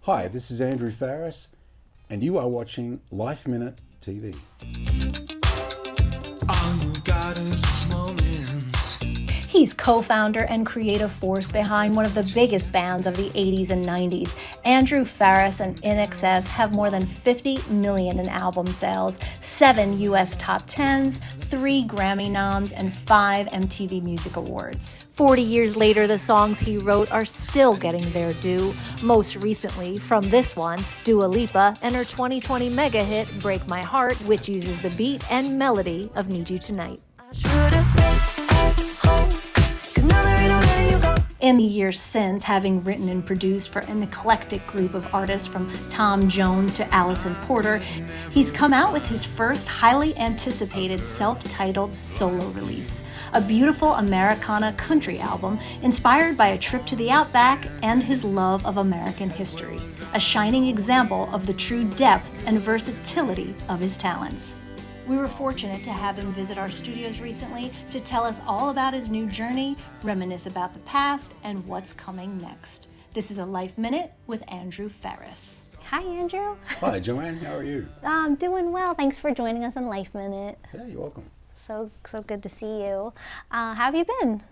Hi, this is Andrew Farriss, and you are watching LifeMinute TV. All you got is this moment. He's co-founder and creative force behind one of the biggest bands of the 80s and 90s. Andrew Farriss and INXS have more than 50 million in album sales, 7 US top 10s, 3 Grammy noms, and 5 MTV Music Awards. 40 years later, the songs he wrote are still getting their due. Most recently, from this one, Dua Lipa and her 2020 mega hit, Break My Heart, which uses the beat and melody of Need You Tonight. In the years since, having written and produced for an eclectic group of artists from Tom Jones to Alisan Porter, he's come out with his first highly anticipated self-titled solo release, a beautiful Americana country album inspired by a trip to the outback and his love of American history, a shining example of the true depth and versatility of his talents. We were fortunate to have him visit our studios recently to tell us all about his new journey, reminisce about the past, and what's coming next. This is a Life Minute with Andrew Farriss. Hi, Andrew. Hi, Joanne. How are you? I'm doing well. Thanks for joining us on Life Minute. Yeah, you're welcome. So good to see you. How have you been?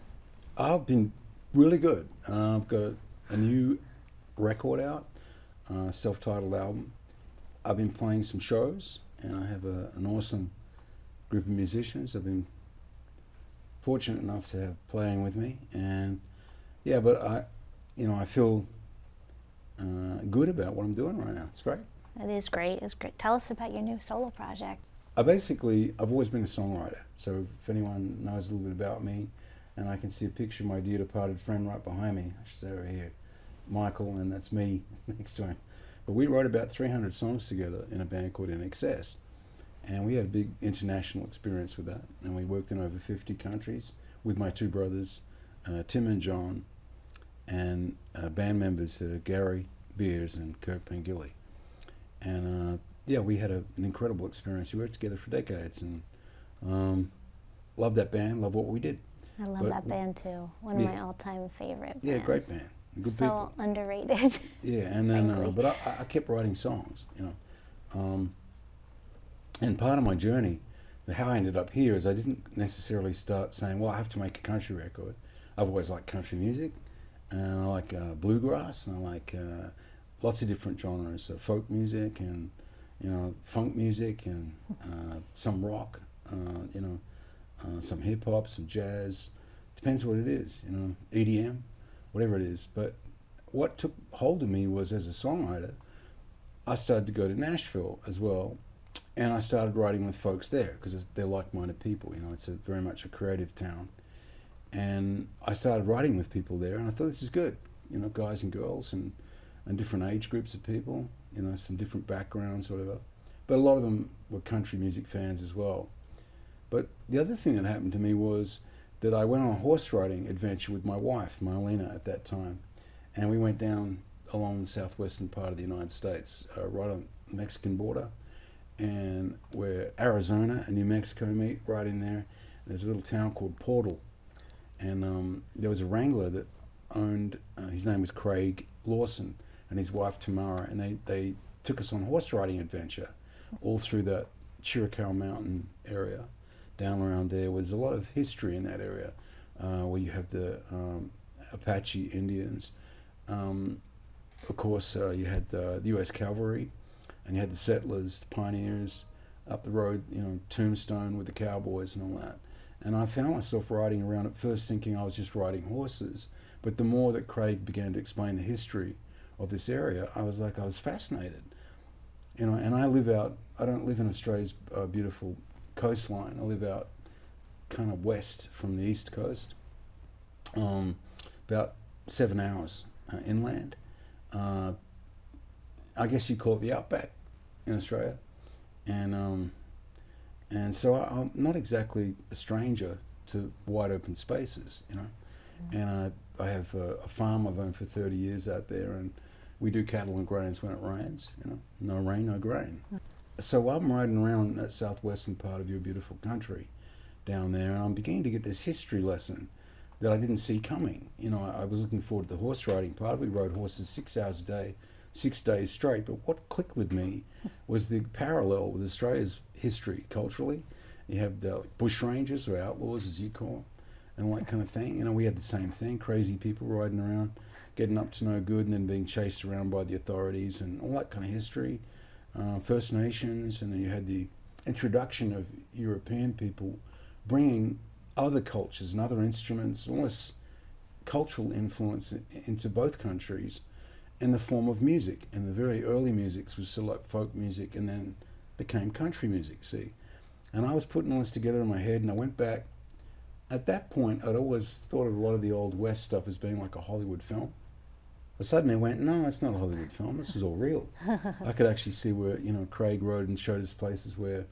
I've been really good. I've got a new record out, self-titled album. I've been playing some shows, and I have an awesome group of musicians. I've been fortunate enough to have playing with me, and yeah, but I feel good about what I'm doing right now. It's great. It is great. It's great. Tell us about your new solo project. I've always been a songwriter. So if anyone knows a little bit about me, and I can see a picture of my dear departed friend right behind me, I should say right here, Michael, and that's me next to him. But we wrote about 300 songs together in a band called INXS. And we had a big international experience with that. And we worked in over 50 countries with my two brothers, Tim and John, and band members Gary Beers and Kirk Pengilly. And we had an incredible experience. We worked together for decades, and love that band, love what we did. I love that band too. One of my all-time favorite bands. Yeah, great band. Good so people. Underrated. Yeah, and then but I kept writing songs, and part of my journey, how I ended up here, is I didn't necessarily start saying, well, I have to make a country record. I've always liked country music, and I like bluegrass, and I like lots of different genres, folk music, and funk music, and some rock, some hip hop, some jazz. Depends what it is, EDM. Whatever it is. But what took hold of me was, as a songwriter, I started to go to Nashville as well, and I started writing with folks there because they're like-minded people. It's very much a creative town, and I started writing with people there, and I thought, this is good. Guys and girls, and different age groups of people. Some different backgrounds, whatever. But a lot of them were country music fans as well. But the other thing that happened to me was that I went on a horse riding adventure with my wife, Marlena, at that time. And we went down along the southwestern part of the United States, right on the Mexican border, and where Arizona and New Mexico meet, right in there. There's a little town called Portal. And there was a wrangler that owned, his name was Craig Lawson, and his wife Tamara, and they took us on a horse riding adventure all through that Chiricahua Mountain area, down around there, where there's a lot of history in that area, where you have the Apache Indians. Of course, you had the U.S. Cavalry, and you had the settlers, the pioneers up the road, Tombstone with the cowboys and all that. And I found myself riding around at first thinking I was just riding horses, but the more that Craig began to explain the history of this area, I was fascinated. And I don't live in Australia's beautiful coastline. I live out kind of west from the east coast, about 7 hours inland. I guess you call it the outback in Australia, and so I'm not exactly a stranger to wide open spaces, And I have a farm I've owned for 30 years out there, and we do cattle and grains when it rains. No rain, no grain. So I'm riding around that southwestern part of your beautiful country down there, and I'm beginning to get this history lesson that I didn't see coming. I was looking forward to the horse riding part. We rode horses 6 hours a day 6 days straight. But what clicked with me was the parallel with Australia's history culturally. You have the bush rangers, or outlaws as you call them, and all that kind of thing. You know, we had the same thing, crazy people riding around, getting up to no good and then being chased around by the authorities and all that kind of history. First Nations, and then you had the introduction of European people bringing other cultures and other instruments, all this cultural influence into both countries in the form of music. And the very early music was sort of like folk music and then became country music, see. And I was putting all this together in my head, and I went back. At that point, I'd always thought of a lot of the Old West stuff as being like a Hollywood film. But suddenly I went, no, it's not a Hollywood film. This is all real. I could actually see where, you know, Craig rode and showed us places where,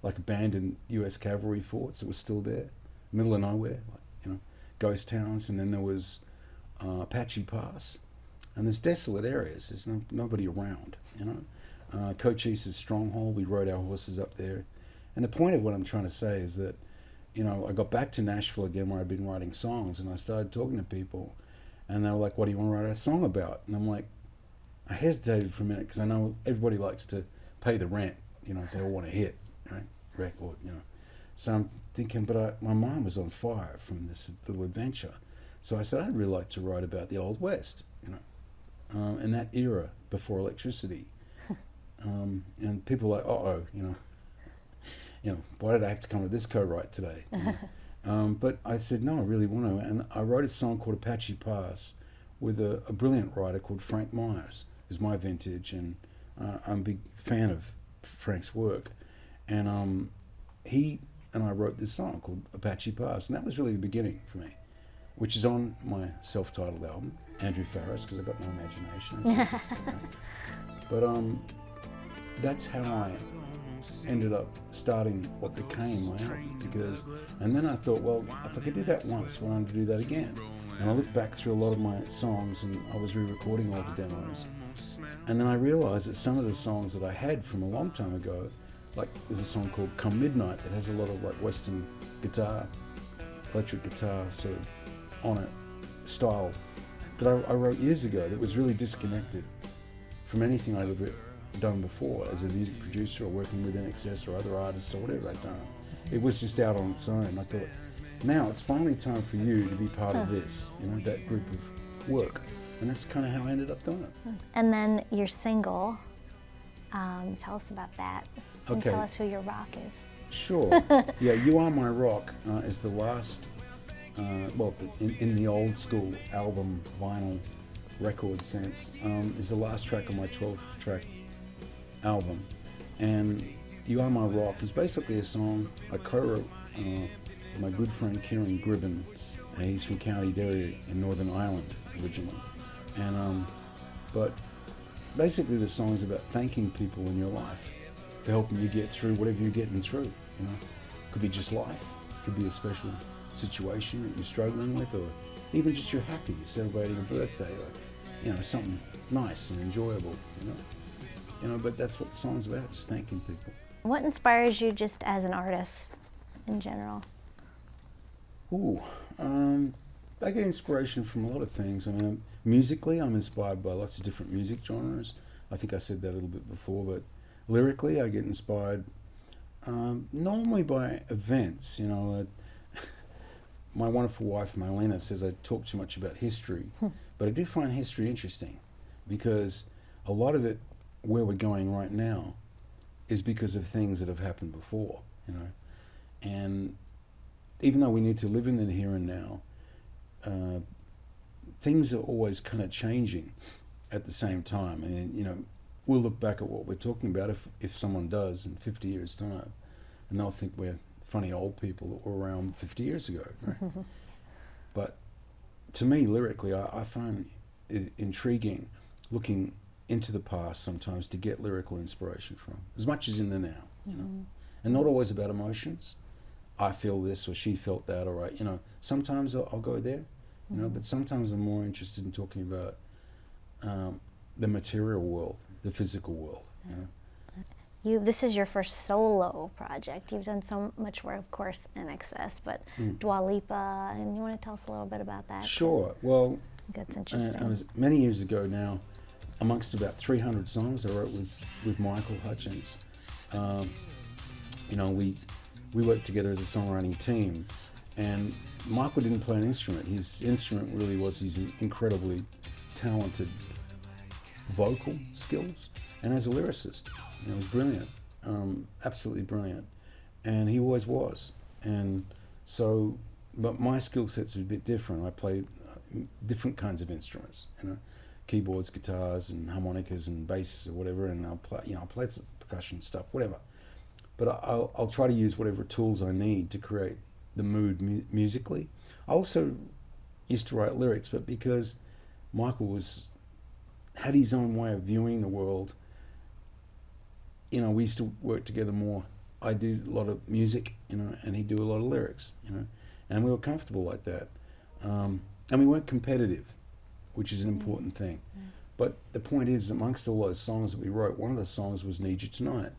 like abandoned U.S. cavalry forts that were still there, middle of nowhere, like, you know, ghost towns. And then there was Apache Pass. And there's desolate areas. There's nobody around, you know. Cochise's stronghold, we rode our horses up there. And the point of what I'm trying to say is that, you know, I got back to Nashville again where I'd been writing songs, and I started talking to people. And they were like, what do you want to write a song about? And I'm like, I hesitated for a minute because I know everybody likes to pay the rent. You know, they all want a hit, right? Record, you know. So I'm thinking, but my mind was on fire from this little adventure. So I said, I'd really like to write about the Old West, you know, in that era before electricity. And people were like, uh-oh, you know, why did I have to come to this co-write today? You know? But I said, no, I really want to. And I wrote a song called Apache Pass with a brilliant writer called Frank Myers, who's my vintage, and I'm a big fan of Frank's work. And he and I wrote this song called Apache Pass, and that was really the beginning for me, which is on my self-titled album, Andrew Farriss, because I've got no imagination. But that's how I ended up starting what became my album, and then I thought, well, if I could do that once, why don't I do that again? And I looked back through a lot of my songs, and I was re-recording all the demos, and then I realized that some of the songs that I had from a long time ago, like there's a song called Come Midnight that has a lot of like Western guitar, electric guitar sort of on it, style that I wrote years ago that was really disconnected from anything I'd ever done before as a music producer or working with INXS or other artists or whatever I'd done. It was just out on its own. I thought, now it's finally time for you to be part of this, you know, that group of work. And that's kind of how I ended up doing it. And then your single, tell us about that. And Okay. tell us who your rock is. Sure. Yeah, You Are My Rock is the last, well, in the old school album vinyl record sense, is the last track on my 12-track album. And You Are My Rock is basically a song I co-wrote with my good friend Kieran Gribben. He's from County Derry in Northern Ireland originally. And but basically the song is about thanking people in your life for helping you get through whatever you're getting through. You know, could be just life, could be a special situation that you're struggling with, or even just you're happy, you're celebrating a birthday, or you know, something nice and enjoyable. You know, but that's what the song's about, just thanking people. What inspires you just as an artist in general? Ooh, I get inspiration from a lot of things. I mean, musically, I'm inspired by lots of different music genres. I think I said that a little bit before, but lyrically, I get inspired normally by events. You know, my wonderful wife, Marlena, says I talk too much about history, but I do find history interesting because a lot of it, where we're going right now, is because of things that have happened before, you know. And even though we need to live in the here and now, things are always kind of changing at the same time. And, you know, we'll look back at what we're talking about if someone does in 50 years' time, and they'll think we're funny old people that were around 50 years ago, right? But to me, lyrically, I find it intriguing looking into the past sometimes to get lyrical inspiration from, as much as in the now, you know, and not always about emotions. I feel this or she felt that, or you know, sometimes I'll go there, you know, but sometimes I'm more interested in talking about the material world, the physical world, you know. This is your first solo project. You've done so much work, of course, in INXS, but Dua Lipa, and you want to tell us a little bit about that? Sure. Well, That's interesting. it was many years ago now. amongst about 300 songs I wrote with Michael Hutchins. You know, we worked together as a songwriting team, and Michael didn't play an instrument. His instrument really was his incredibly talented vocal skills, and as a lyricist, you know, he was brilliant, absolutely brilliant, and he always was. And so, but my skill sets are a bit different. I play different kinds of instruments, you know, keyboards, guitars, and harmonicas, and bass or whatever, and I'll play some percussion stuff, whatever. But I'll try to use whatever tools I need to create the mood musically. I also used to write lyrics, but because Michael had his own way of viewing the world, you know, we used to work together more. I do a lot of music, you know, and he'd do a lot of lyrics, you know, and we were comfortable like that. And we weren't competitive, which is an important thing. But the point is, amongst all those songs that we wrote, one of the songs was Need You Tonight.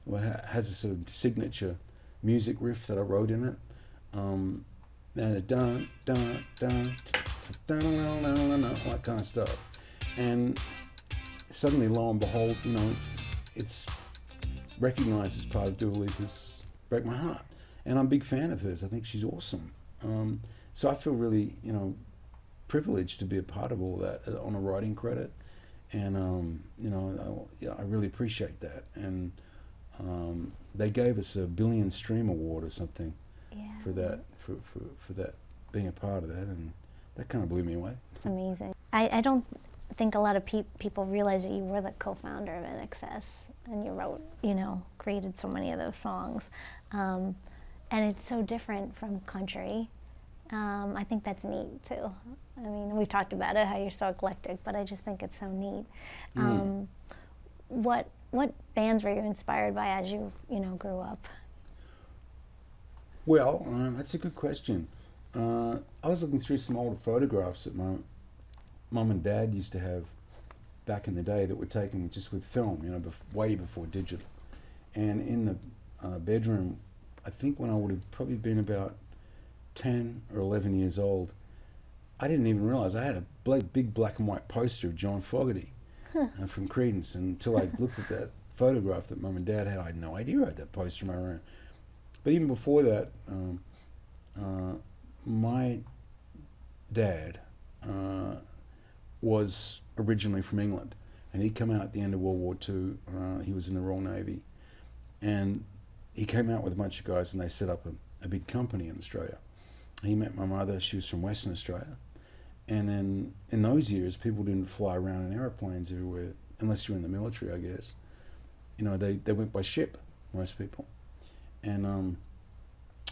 Well, it has a sort of signature music riff that I wrote in it. Dun, dun, dun, dun, that kind of stuff. And suddenly, lo and behold, you know, it's recognized as part of Dua Lipa's Break My Heart. And I'm a big fan of hers. I think she's awesome. So I feel really, you know, privileged to be a part of all that on a writing credit. And, you know, I really appreciate that. And they gave us a Billion Stream Award or something for that, for that, being a part of that. And that kind of blew me away. It's amazing. I don't think a lot of people realize that you were the co-founder of INXS, and you wrote, you know, created so many of those songs. And it's so different from country. I think that's neat too. I mean, we've talked about it, how you're so eclectic, but I just think it's so neat. What bands were you inspired by as you grew up? Well, that's a good question. I was looking through some older photographs that my mum and dad used to have back in the day that were taken just with film, you know, way before digital. And in the bedroom, I think when I would have probably been about 10 or 11 years old, I didn't even realize I had a big black and white poster of John Fogerty from Creedence. And until I looked at that photograph that Mum and Dad had, I had no idea I had that poster in my room. But even before that, my dad was originally from England, and he'd come out at the end of World War II. He was in the Royal Navy, and he came out with a bunch of guys, and they set up a big company in Australia. He met my mother. She was from Western Australia. And then in those years, people didn't fly around in airplanes everywhere, unless you were in the military, I guess. You know, they went by ship, most people. And,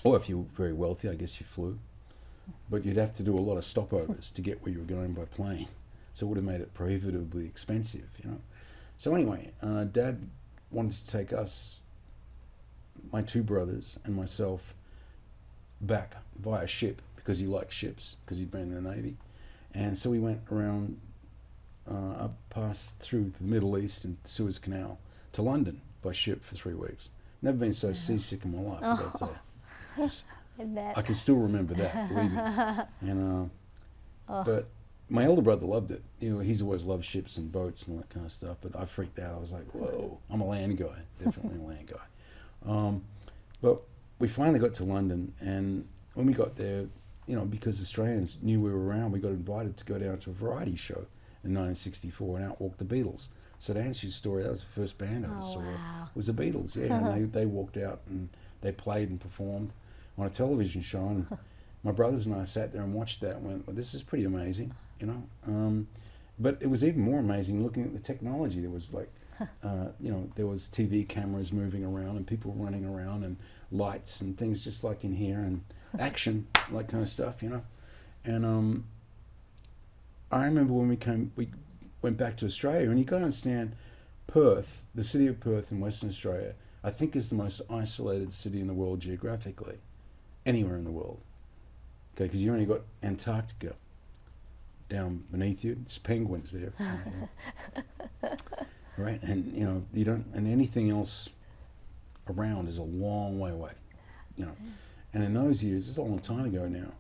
or if you were very wealthy, I guess you flew. But you'd have to do a lot of stopovers to get where you were going by plane. So it would have made it prohibitively expensive, you know. So anyway, Dad wanted to take us, my two brothers and myself, back via ship, because he liked ships, because he'd been in the Navy. And so we went around, passed through the Middle East and Suez Canal to London by ship for 3 weeks. Never been so seasick in my life, I've got to tell you. I bet. I can still remember that, believe me. And, but my older brother loved it. You know, he's always loved ships and boats and all that kind of stuff, but I freaked out. I was like, whoa, I'm a land guy, definitely a land guy. But we finally got to London, and when we got there, you know, because Australians knew we were around, we got invited to go down to a variety show in 1964 and out walked the Beatles. So to answer your story, that was the first band I ever saw. Wow. Was the Beatles, yeah. And they walked out and they played and performed on a television show. And my brothers and I sat there and watched that and went, well, this is pretty amazing, you know. But it was even more amazing looking at the technology. There was like, you know, there was TV cameras moving around and people running around and lights and things just like in here and action, like kind of stuff, you know. And I remember when we went back to Australia, and you got to understand, Perth, the city of Perth in Western Australia, I think is the most isolated city in the world geographically, anywhere in the world. Okay, because you only got Antarctica down beneath you. There's penguins there, right? And you know you don't, and anything else around is a long way away, you know. And in those years, it's a long time ago now.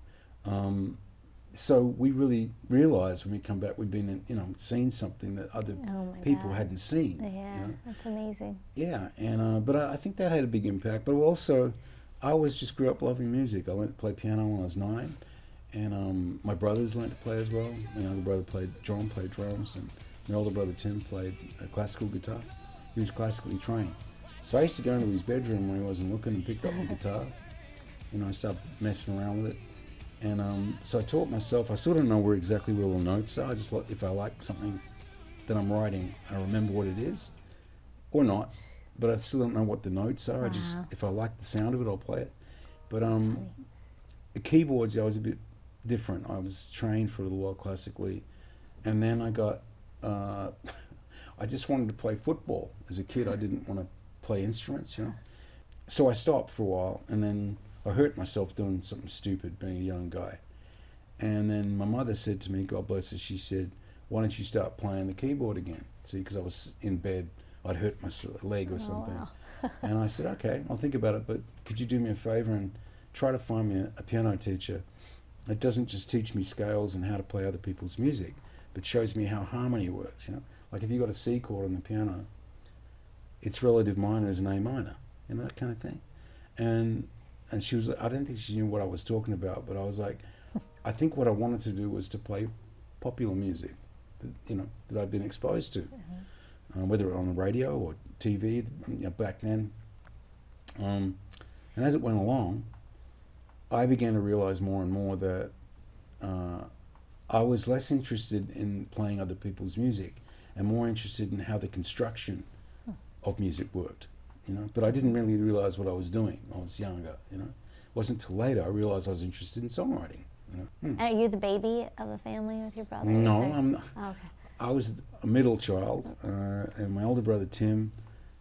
so we really realised when we come back we've been, seen something that other people hadn't seen. Yeah, that's amazing. Yeah, and but I think that had a big impact. But also, I always just grew up loving music. I learned to play piano when I was 9, and my brothers learned to play as well. My younger brother played drums, and my older brother Tim played classical guitar. He was classically trained. So I used to go into his bedroom when he wasn't looking and pick up the guitar. I started messing around with it. And so I taught myself. I still don't know exactly where all the notes are. I just if I like something that I'm writing, I remember what it is, or not. But I still don't know what the notes are. I just, if I like the sound of it, I'll play it. But the keyboards, I was a bit different. I was trained for a little while classically, and then I got. I just wanted to play football as a kid. I didn't want to play instruments, So I stopped for a while, and then I hurt myself doing something stupid, being a young guy. And then my mother said to me, God bless her, she said, "Why don't you start playing the keyboard again?" See, because I was in bed, I'd hurt my leg or something. Wow. And I said, "Okay, I'll think about it, but could you do me a favor and try to find me a piano teacher that doesn't just teach me scales and how to play other people's music, but shows me how harmony works, Like if you got a C chord on the piano, its relative minor is an A minor, that kind of thing." And she was, I don't think she knew what I was talking about, but I was like, I think what I wanted to do was to play popular music, that I'd been exposed to, whether on the radio or TV, back then. And as it went along, I began to realize more and more that I was less interested in playing other people's music and more interested in how the construction of music worked. But I didn't really realize what I was doing when I was younger, It wasn't till later I realized I was interested in songwriting, Are you the baby of the family with your brothers? No, I'm not. Oh, okay. I was a middle child, and my older brother Tim,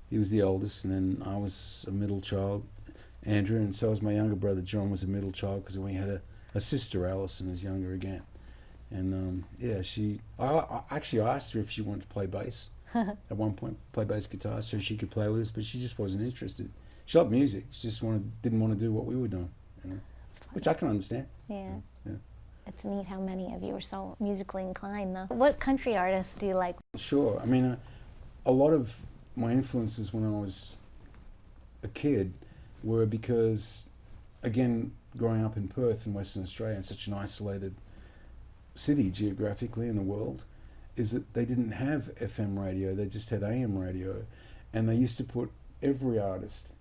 he was the oldest, and then I was a middle child, Andrew, and so was my younger brother John was a middle child because we had a sister, Alisan, who's younger again. And I actually asked her if she wanted to play bass. At one point, play bass guitar so she could play with us, but she just wasn't interested. She loved music, she just didn't want to do what we were doing, which I can understand. Yeah. It's neat how many of you are so musically inclined, though. What country artists do you like? Sure. I mean, a lot of my influences when I was a kid were because, again, growing up in Perth in Western Australia, in such an isolated city geographically in the world, is that they didn't have FM radio, they just had AM radio, and they used to put every artist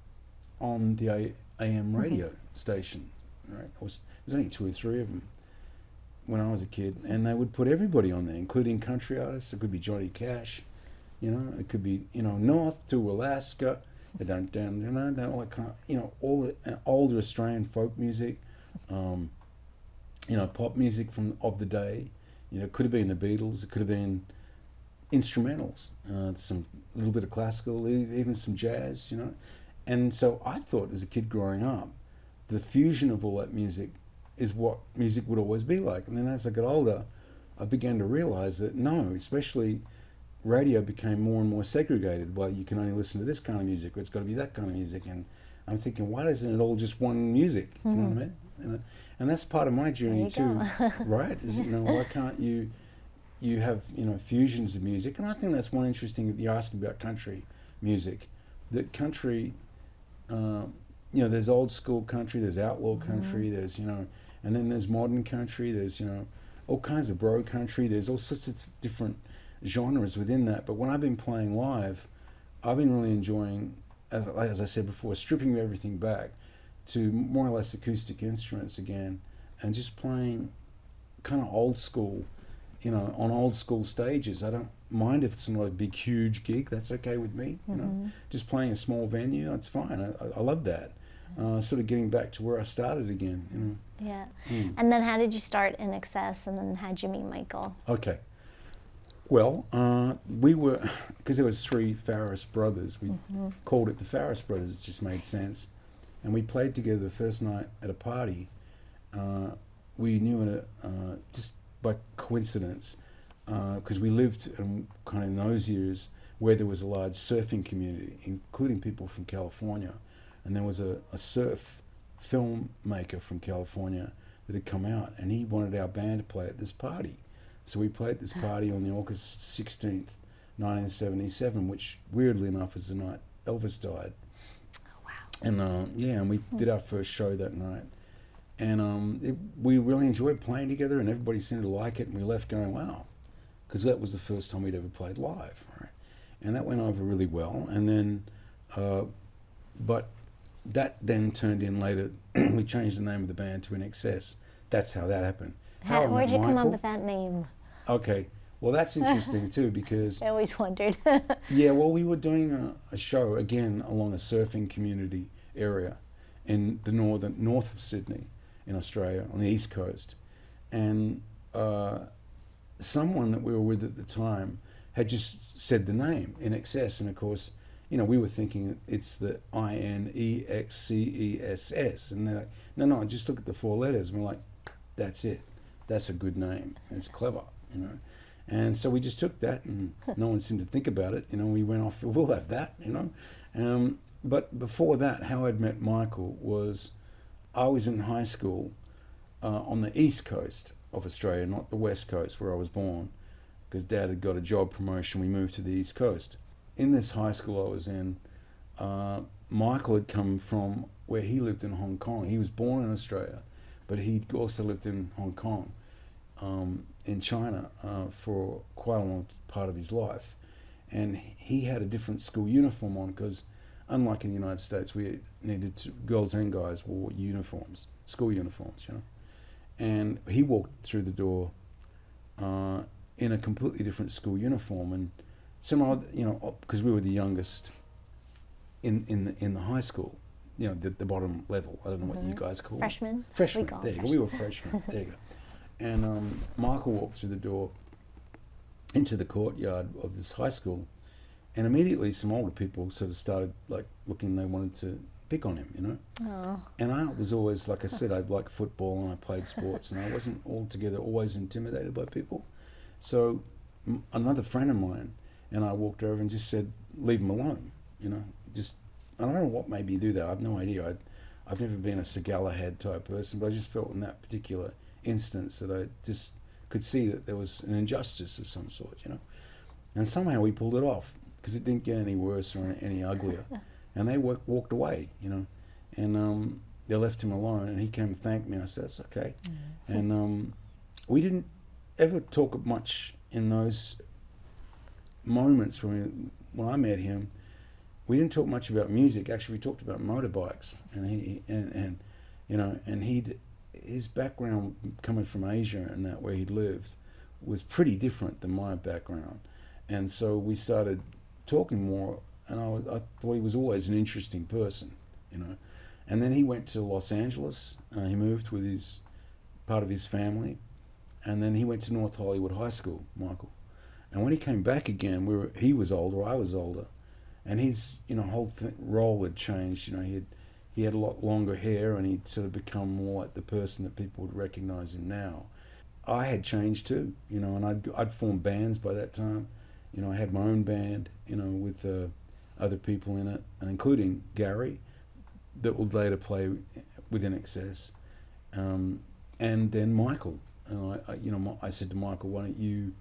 on the AM radio station, right? There's only 2 or 3 of them when I was a kid, and they would put everybody on there, including country artists. It could be Johnny Cash, it could be, North to Alaska, all that kind of, all the older Australian folk music, pop music of the day. It could have been the Beatles, it could have been instrumentals, some little bit of classical, even some jazz, And so I thought as a kid growing up, the fusion of all that music is what music would always be like. And then as I got older, I began to realize that no, especially radio became more and more segregated. Well, you can only listen to this kind of music, or it's got to be that kind of music. And I'm thinking, why isn't it all just one music? You know what I mean? And that's part of my journey too, right? Is why can't you have fusions of music? And I think that's one interesting that you're asking about country music. That country, there's old school country, there's outlaw country, there's and then there's modern country, there's all kinds of bro country. There's all sorts of different genres within that. But when I've been playing live, I've been really enjoying, as I said before, stripping everything back to more or less acoustic instruments again, and just playing kind of old school, on old school stages. I don't mind if it's not a big, huge gig. That's okay with me. Just playing a small venue, that's fine. I love that. Sort of getting back to where I started again. Yeah. And then how did you start INXS, and then how'd you meet Michael? Okay. Well, we were, because there was 3 Farriss brothers, we called it the Farriss Brothers. It just made sense. And we played together the first night at a party. We knew it just by coincidence, because we lived in kind of in those years where there was a large surfing community, including people from California. And there was a surf filmmaker from California that had come out, and he wanted our band to play at this party. So we played this party on the August 16th, 1977, which weirdly enough is the night Elvis died. Oh, wow. And and we did our first show that night. And we really enjoyed playing together, and everybody seemed to like it, and we left going, wow, because that was the first time we'd ever played live, right? And that went over really well. And then, but that then turned in later, we changed the name of the band to INXS. That's how that happened. Where'd you come up with that name? Okay, well that's interesting too, because I always wondered. yeah, well we were doing a show again along a surfing community area in the north of Sydney in Australia on the east coast, and someone that we were with at the time had just said the name INXS, and of course, you know, we were thinking it's the INEXCESS, and they're like, no, just look at the 4 letters, and we're like, that's it, that's a good name, it's clever, you know. And so we just took that, and no one seemed to think about it, you know. We went off, we'll have that, you know. But before that, how I'd met Michael was, I was in high school on the east coast of Australia, not the west coast where I was born, because Dad had got a job promotion. We moved to the east coast. In this high school I was in, Michael had come from where he lived in Hong Kong. He was born in Australia, but he'd also lived in Hong Kong, in China, for quite a long part of his life. And he had a different school uniform on, because unlike in the United States, we needed to, girls and guys wore uniforms, school uniforms, you know. And he walked through the door in a completely different school uniform, and somehow, you know, because we were the youngest in the high school, you know, the bottom level. I don't know what you guys call Freshmen. Freshmen. We call There you go. freshmen. We were freshmen. There you go. And Michael walked through the door into the courtyard of this high school, and immediately some older people sort of started like looking. They wanted to pick on him, you know. Oh. And I was always, like I said, I liked football and I played sports, and I wasn't altogether always intimidated by people. So another friend of mine and I walked over and just said, leave him alone, you know. Just, I don't know what made me do that. I have no idea. I've never been a Segala head type person, but I just felt in that particular instance that I just could see that there was an injustice of some sort, you know. And somehow we pulled it off, because it didn't get any worse or any uglier. And they walked away, you know, and they left him alone, and he came and thanked me. I said, that's okay. Mm-hmm. And we didn't ever talk much in those moments when I met him. We didn't talk much about music. Actually, we talked about motorbikes, and his background coming from Asia and that where he'd lived was pretty different than my background, and so we started talking more. And I thought he was always an interesting person, you know. And then he went to Los Angeles. He moved with part of his family, and then he went to North Hollywood High School, Michael. And when he came back again, he was older, I was older, and his whole role had changed. You know, he had a lot longer hair, and he'd sort of become more like the person that people would recognize him now. I had changed too, you know, and I'd formed bands by that time. You know, I had my own band, you know, with other people in it, and including Gary, that would later play with INXS, and then Michael. And I said to Michael, why don't you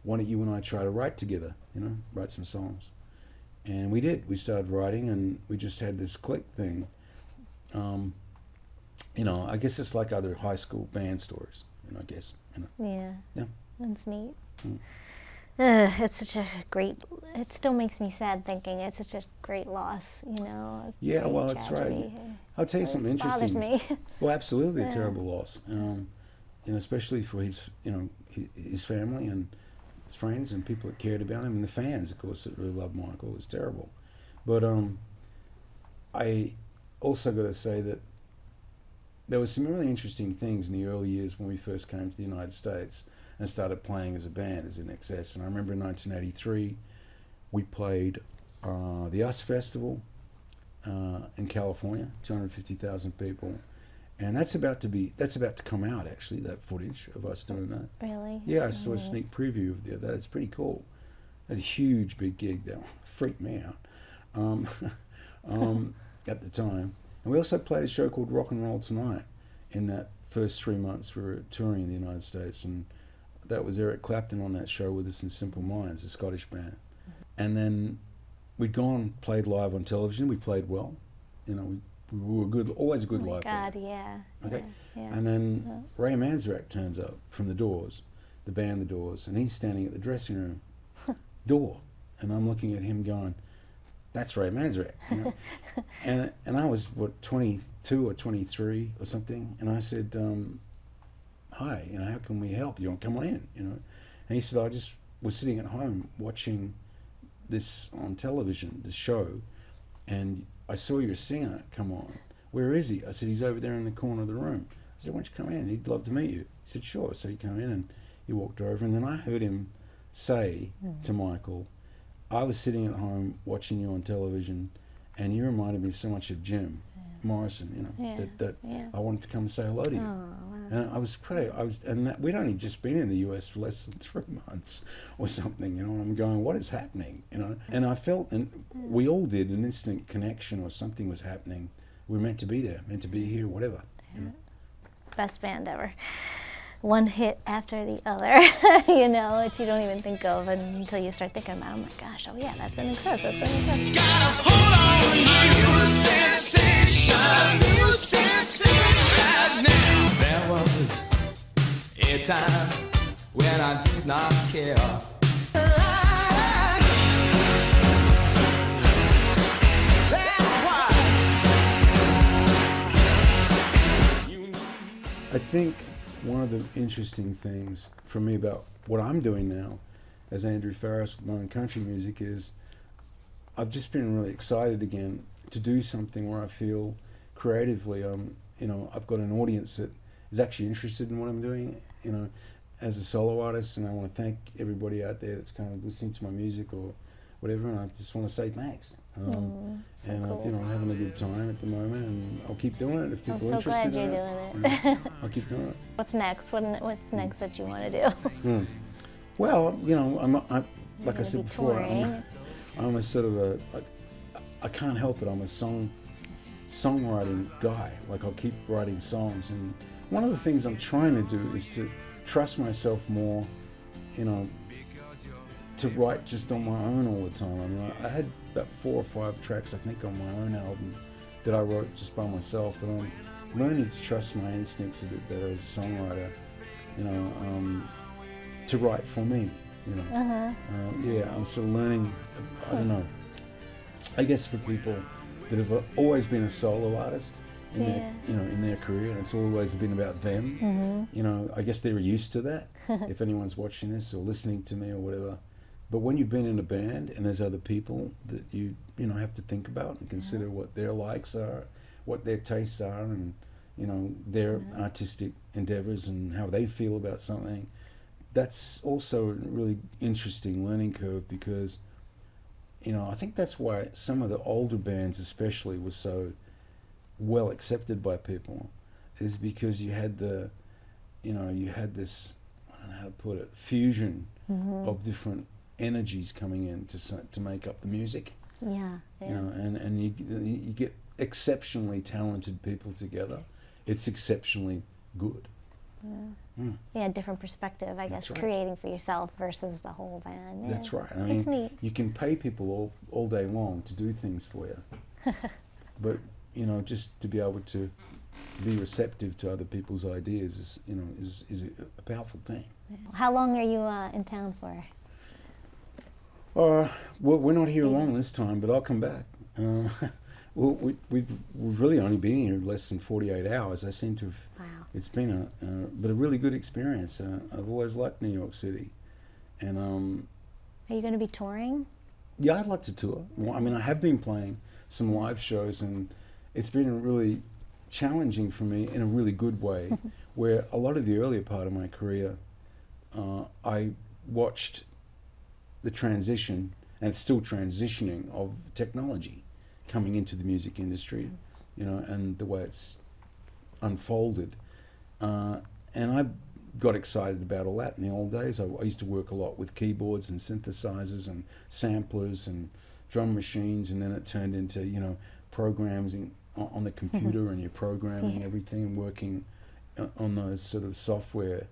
and I try to write together? You know, write some songs, and we did. We started writing, and we just had this click thing. You know, I guess it's like other high school band stories. You know, I guess. You know. Yeah. Yeah. That's neat. Mm. It's such a great, it still makes me sad thinking it's such a great loss, you know. Yeah, well, that's right. I'll tell you something interesting. Bothers me. Well, absolutely a terrible loss. You know, especially for his family and his friends and people that cared about him, and the fans, of course, that really loved Michael. It was terrible. But I also got to say that there was some really interesting things in the early years when we first came to the United States and started playing as a band, as INXS. And I remember in 1983, we played the US Festival in California, 250,000 people. And that's about to come out, actually, that footage of us doing that. Really? Yeah, I saw a sneak preview of that. It's pretty cool. That's a huge, big gig that freaked me out at the time. And we also played a show called Rock and Roll Tonight in that first 3 months we were touring in the United States, and that was Eric Clapton on that show with us in Simple Minds, a Scottish band. And then we'd gone, played live on television. We played well. You know, we were good, always a good live band. Yeah. Okay. Yeah. And then Ray Manzarek turns up from the Doors, the band The Doors, and he's standing at the dressing room door. And I'm looking at him going, that's Ray Manzarek. You know? and I was, what, 22 or 23 or something. And I said, hi, you know, how can we help? You want to come on in, you know? And he said, I just was sitting at home watching this on television, this show, and I saw your singer come on. Where is he? I said, he's over there in the corner of the room. I said, why don't you come in? He'd love to meet you. He said, sure. So he came in and he walked over, and then I heard him say to Michael, I was sitting at home watching you on television, and you reminded me so much of Jim Morrison, you know, that I wanted to come and say hello to you. Oh, wow. And I was pretty, we'd only just been in the US for less than 3 months or something, you know, and I'm going, what is happening, you know? And I felt, and we all did, an instant connection, or something was happening. We were meant to be there, meant to be here, whatever. You know? Best band ever. One hit after the other, you know, that you don't even think of until you start thinking about, oh my gosh, oh yeah, that's INXS, that's INXS. Gotta hold on, you sensation, you sensation right now. There was a time when I did not care. I think one of the interesting things for me about what I'm doing now as Andrew Farriss with my own country music is I've just been really excited again to do something where I feel creatively, you know, I've got an audience that is actually interested in what I'm doing, you know, as a solo artist, and I want to thank everybody out there that's kind of listening to my music or whatever, and I just want to say thanks. Cool. You know, I'm having a good time at the moment, and I'll keep doing it if people are I'm so interested glad you're in doing it. it. I'll keep doing it. What's next? What's next that you want to do? Well, you know, I'm like I said be before, touring. I'm a sort of I can't help it. I'm a songwriting guy. Like, I'll keep writing songs, and one of the things I'm trying to do is to trust myself more, you know, to write just on my own all the time. I mean, I had about 4 or 5 tracks, I think, on my own album that I wrote just by myself, but I'm learning to trust my instincts a bit better as a songwriter, you know, to write for me, you know. Yeah, I'm still learning, I don't know, I guess for people that have always been a solo artist in their, you know, in their career, and it's always been about them, you know, I guess they're used to that, if anyone's watching this or listening to me or whatever. But when you've been in a band and there's other people that you know, have to think about and consider what their likes are, what their tastes are, and, you know, their artistic endeavors and how they feel about something, that's also a really interesting learning curve, because, you know, I think that's why some of the older bands especially were so well accepted by people, is because you had the, you know, you had this, I don't know how to put it, fusion of different energies coming in to make up the music. Yeah. You know, and you get exceptionally talented people together. It's exceptionally good. Yeah, different perspective, I guess, right. Creating for yourself versus the whole band. Yeah. That's right. I It's mean, neat. you can pay people all day long to do things for you, but, you know, just to be able to be receptive to other people's ideas is, you know, is a powerful thing. How long are you in town for? Well, we're not here long this time, but I'll come back. Well, we've really only been here less than 48 hours. I seem to have. Wow. It's been but a really good experience. I've always liked New York City, and Are you going to be touring? yeah, I'd like to tour. Well, I mean, I have been playing some live shows, and it's been really challenging for me in a really good way. Where a lot of the earlier part of my career, I watched the transition, and it's still transitioning, of technology coming into the music industry, you know, and the way it's unfolded. And I got excited about all that in the old days. I used to work a lot with keyboards and synthesizers and samplers and drum machines, and then it turned into, you know, programs on the computer, and you're programming everything and working on those sort of software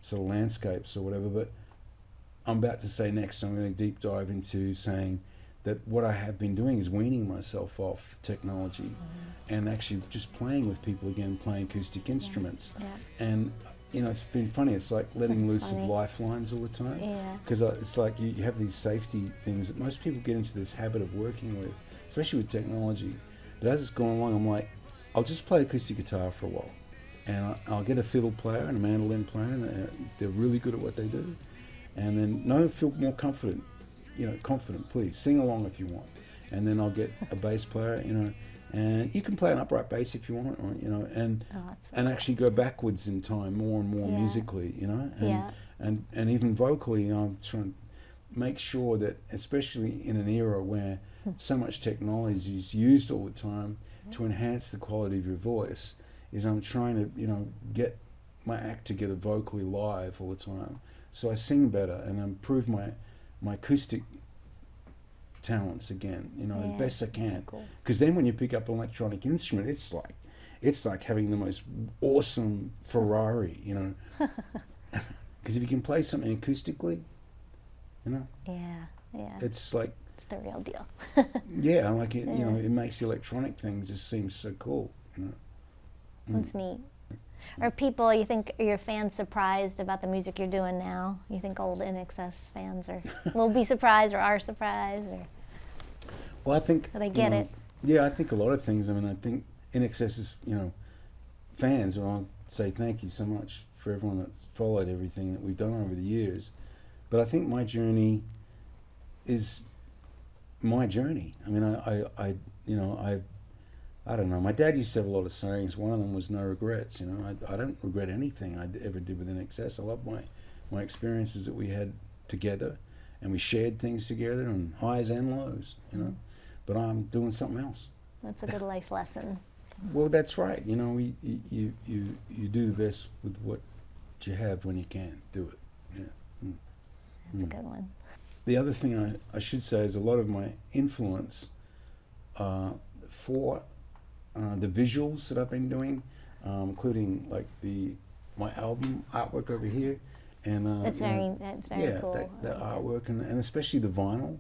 sort of landscapes or whatever. But I'm about to say next, I'm going to deep dive into saying that what I have been doing is weaning myself off technology and actually just playing with people again, playing acoustic instruments. And you know, it's been funny. It's like letting loose of lifelines all the time. Because it's like you have these safety things that most people get into this habit of working with, especially with technology. But as it's going along, I'm like, I'll just play acoustic guitar for a while, and I'll get a fiddle player and a mandolin player, and they're really good at what they do. And then, feel more confident. You know, confident, please. Sing along if you want. And then I'll get a bass player, you know, and you can play an upright bass if you want, or, you know, and actually go backwards in time more and more musically, you know, and even vocally, you know, I'm trying to make sure that, especially in an era where so much technology is used all the time to enhance the quality of your voice, is I'm trying to, you know, get my act together vocally live all the time, so I sing better and improve my acoustic talents again, you know, as best I can. Because then when you pick up an electronic instrument, it's like having the most awesome Ferrari, you know. Because if you can play something acoustically, you know, it's like it's the real deal. like it, you know, it makes the electronic things just seem so cool, you know. That's neat. Are people, you think, are your fans surprised about the music you're doing now? You think old INXS fans will be surprised or are surprised? Or well, I think they get it. Yeah, I think a lot of things. I mean, I think INXS's, you know, fans, and I'll say thank you so much for everyone that's followed everything that we've done over the years. But I think my journey is my journey. I mean, I don't know. My dad used to have a lot of sayings. One of them was no regrets. You know, I don't regret anything I ever did with INXS. I love my experiences that we had together, and we shared things together, and highs and lows. You know, but I'm doing something else. That's a good life lesson. Well, that's right. You know, you do the best with what you have when you can do it. Yeah. That's a good one. The other thing I should say is a lot of my influence for the visuals that I've been doing, including like my album artwork over here, and that's very cool. That artwork and especially the vinyl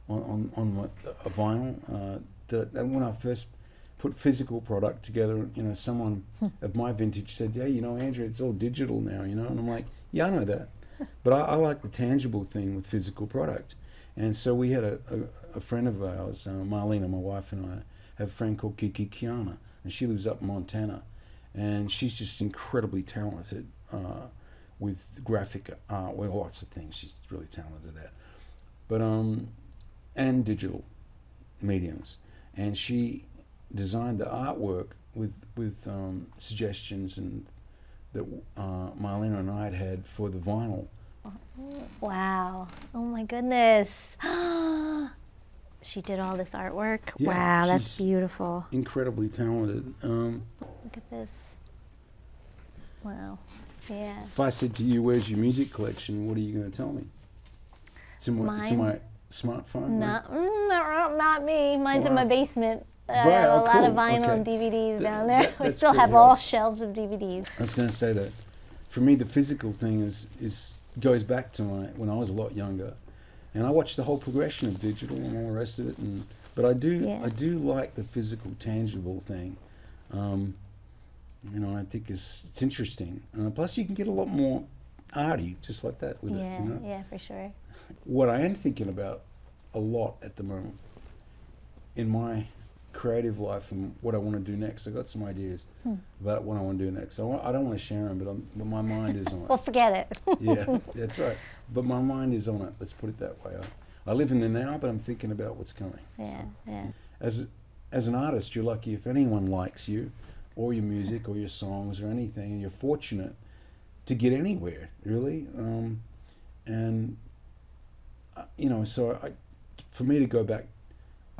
on a vinyl. That when I first put physical product together, you know, someone of my vintage said, "Yeah, you know, Andrew, it's all digital now," you know, and I'm like, "Yeah, I know that." But I like the tangible thing with physical product. And so we had a friend of ours, Marlena, my wife, and I have a friend called Kiki Kiana, and she lives up in Montana. And she's just incredibly talented with graphic art, well, lots of things she's really talented at. But, and digital mediums. And she designed the artwork with suggestions and that Marlena and I had for the vinyl. Wow. Oh my goodness. She did all this artwork? Yeah, wow, that's beautiful. Incredibly talented. Look at this. Wow. Yeah. If I said to you, where's your music collection, what are you going to tell me? It's in my smartphone? Not me. Mine's in my basement. I Right, have a lot of cool. vinyl Okay. and DVDs down there. We that's still cool, have yeah. all shelves of DVDs. I was going to say that for me, the physical thing is goes back to when I was a lot younger, and I watched the whole progression of digital and all the rest of it. But I do like the physical, tangible thing. You know, I think it's interesting. Plus, you can get a lot more arty just like that with it. You know? Yeah, for sure. What I am thinking about a lot at the moment in my creative life and what I want to do next. I got some ideas about what I want to do next. I don't want to share them, but my mind is on it. Well, forget it. Yeah, that's right. But my mind is on it. Let's put it that way. I live in the now, but I'm thinking about what's coming. Yeah, so. yeah. As an artist, you're lucky if anyone likes you, or your music, or your songs, or anything, and you're fortunate to get anywhere, really. You know, so for me to go back,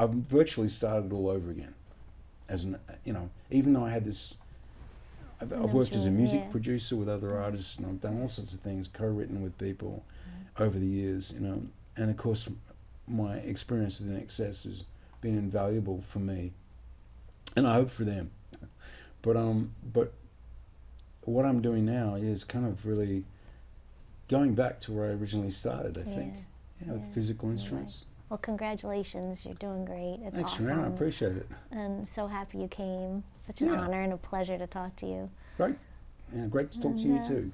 I've virtually started all over again. You know, even though I had this, I've worked as a music producer with other artists, and I've done all sorts of things, co-written with people over the years, you know, and of course my experience with INXS has been invaluable for me, and I hope for them. But what I'm doing now is kind of really going back to where I originally started, I think. Yeah, with physical instruments. Right. Well, congratulations. You're doing great. It's Thanks, awesome. Sharon. I appreciate it. And so happy you came. Such an honor and a pleasure to talk to you. Great. Yeah, great to talk to you too.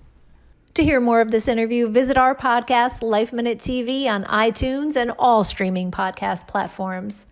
To hear more of this interview, visit our podcast, LifeMinute TV, on iTunes and all streaming podcast platforms.